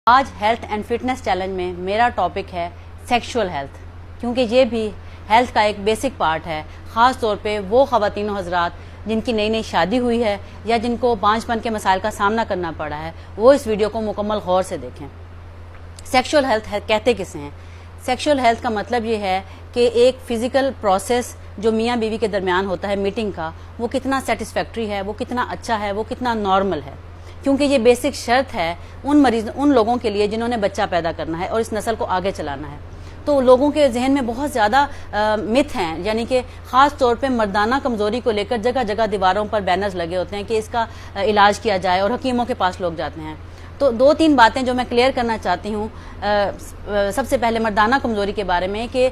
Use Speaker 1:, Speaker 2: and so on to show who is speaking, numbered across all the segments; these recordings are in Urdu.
Speaker 1: آج ہیلتھ اینڈ فٹنس چیلنج میں میرا ٹاپک ہے سیکشول ہیلتھ، کیونکہ یہ بھی ہیلتھ کا ایک بیسک پارٹ ہے، خاص طور پہ وہ خواتین و حضرات جن کی نئی نئی شادی ہوئی ہے یا جن کو بانجھ پن کے مسائل کا سامنا کرنا پڑا ہے، وہ اس ویڈیو کو مکمل غور سے دیکھیں۔ سیکشول ہیلتھ کہتے کسے ہیں؟ سیکشول ہیلتھ کا مطلب یہ ہے کہ ایک فزیکل پروسیس جو میاں بیوی کے درمیان ہوتا ہے میٹنگ کا، وہ کتنا سیٹسفیکٹری ہے، وہ کتنا اچھا ہے، وہ کتنا نارمل ہے، کیونکہ یہ بیسک شرط ہے ان لوگوں کے لیے جنہوں نے بچہ پیدا کرنا ہے اور اس نسل کو آگے چلانا ہے۔ تو لوگوں کے ذہن میں بہت زیادہ مت ہیں، یعنی کہ خاص طور پہ مردانہ کمزوری کو لے کر جگہ جگہ دیواروں پر بینرز لگے ہوتے ہیں کہ اس کا علاج کیا جائے اور حکیموں کے پاس لوگ جاتے ہیں۔ تو دو تین باتیں جو میں کلیئر کرنا چاہتی ہوں، سب سے پہلے مردانہ کمزوری کے بارے میں کہ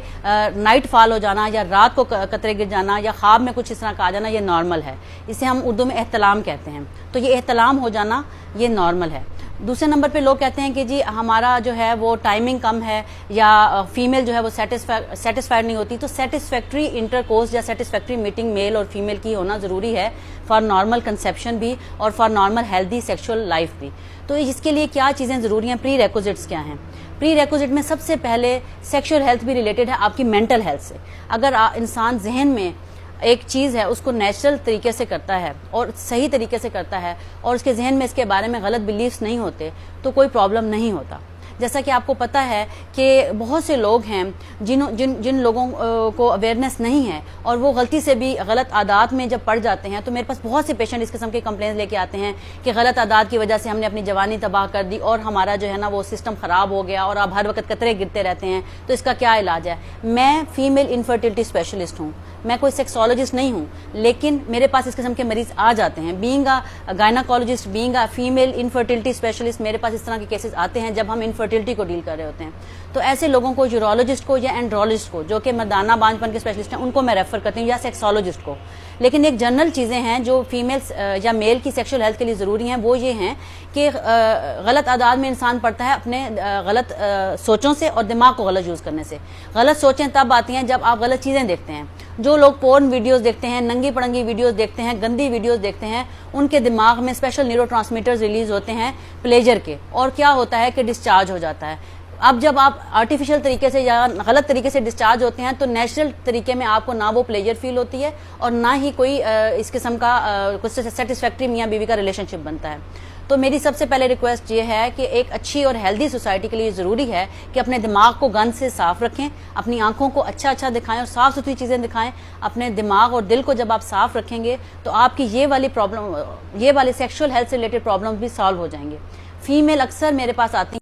Speaker 1: نائٹ فال ہو جانا یا رات کو قطرے گر جانا یا خواب میں کچھ اس طرح کا آ جانا، یہ نارمل ہے، اسے ہم اردو میں احتلام کہتے ہیں۔ تو یہ احتلام ہو جانا یہ نارمل ہے۔ دوسرے نمبر پہ لوگ کہتے ہیں کہ جی ہمارا جو ہے وہ ٹائمنگ کم ہے یا فیمیل جو ہے وہ سیٹسفائڈ نہیں ہوتی، تو سیٹسفیکٹری انٹر کورس یا سیٹسفیکٹری میٹنگ میل اور فیمیل کی ہونا ضروری ہے فار نارمل کنسیپشن بھی اور for normal healthy sexual life بھی۔ تو اس کے لیے کیا چیزیں ضروری ہیں، پری ریکوزٹس کیا ہیں؟ پری ریکوزٹ میں سب سے پہلے سیکشول ہیلتھ بھی ریلیٹڈ ہے آپ کی مینٹل ہیلتھ سے۔ اگر انسان ذہن میں ایک چیز ہے اس کو نیچرل طریقے سے کرتا ہے اور صحیح طریقے سے کرتا ہے اور اس کے ذہن میں اس کے بارے میں غلط بلیفز نہیں ہوتے تو کوئی پرابلم نہیں ہوتا۔ جیسا کہ آپ کو پتہ ہے کہ بہت سے لوگ ہیں جن لوگوں کو اویئرنیس نہیں ہے اور وہ غلطی سے بھی غلط عادات میں جب پڑ جاتے ہیں، تو میرے پاس بہت سے پیشنٹ اس قسم کے کمپلینس لے کے آتے ہیں کہ غلط عادات کی وجہ سے ہم نے اپنی جوانی تباہ کر دی اور ہمارا جو ہے نا وہ سسٹم خراب ہو گیا اور اب ہر وقت قطرے گرتے رہتے ہیں، تو اس کا کیا علاج ہے؟ میں فیمیل انفرٹیلٹی اسپیشلسٹ ہوں، میں کوئی سیکسولوجسٹ نہیں ہوں، لیکن میرے پاس اس قسم کے مریض آ جاتے ہیں۔ Being a gynaecologist, being a female infertility specialist, میرے پاس اس طرح کے کیسز آتے ہیں جب ہم انفرٹیلٹی کو ڈیل کر رہے ہوتے ہیں۔ تو ایسے لوگوں کو یورولوجسٹ کو یا اینڈرولوجسٹ کو، جو کہ مردانہ بانجھ پن کے اسپیشلسٹ ہیں، ان کو میں ریفر کرتی ہوں یا سیکسولوجسٹ کو۔ لیکن ایک جنرل چیزیں ہیں جو فیمیل یا میل کی سیکشول ہیلتھ کے لیے ضروری ہیں، وہ یہ ہیں کہ غلط عادات میں انسان پڑتا ہے اپنے غلط سوچوں سے اور دماغ کو غلط یوز کرنے سے۔ غلط سوچیں تب آتی ہیں جب آپ غلط چیزیں دیکھتے ہیں۔ جو لوگ پورن ویڈیوز دیکھتے ہیں، ننگی پڑنگی ویڈیوز دیکھتے ہیں، گندی ویڈیوز دیکھتے ہیں، ان کے دماغ میں اسپیشل نیورو ٹرانسمیٹرز ریلیز ہوتے ہیں پلیجر کے، اور کیا ہوتا ہے کہ ڈسچارج ہو جاتا ہے۔ اب جب آپ آرٹیفیشل طریقے سے یا غلط طریقے سے ڈسچارج ہوتے ہیں تو نیچرل طریقے میں آپ کو نہ وہ پلیجر فیل ہوتی ہے اور نہ ہی کوئی اس قسم کا کچھ سیٹسفیکٹری میاں بیوی کا ریلیشن شپ بنتا ہے۔ تو میری سب سے پہلے ریکویسٹ یہ ہے کہ ایک اچھی اور ہیلدی سوسائٹی کے لیے ضروری ہے کہ اپنے دماغ کو گند سے صاف رکھیں، اپنی آنکھوں کو اچھا دکھائیں اور صاف ستھری چیزیں دکھائیں۔ اپنے دماغ اور دل کو جب آپ صاف رکھیں گے تو آپ کی یہ والی سیکشول ہیلتھ سے ریلیٹڈ پرابلم بھی سالو ہو جائیں گے۔ فیمیل اکثر میرے پاس آتی ہیں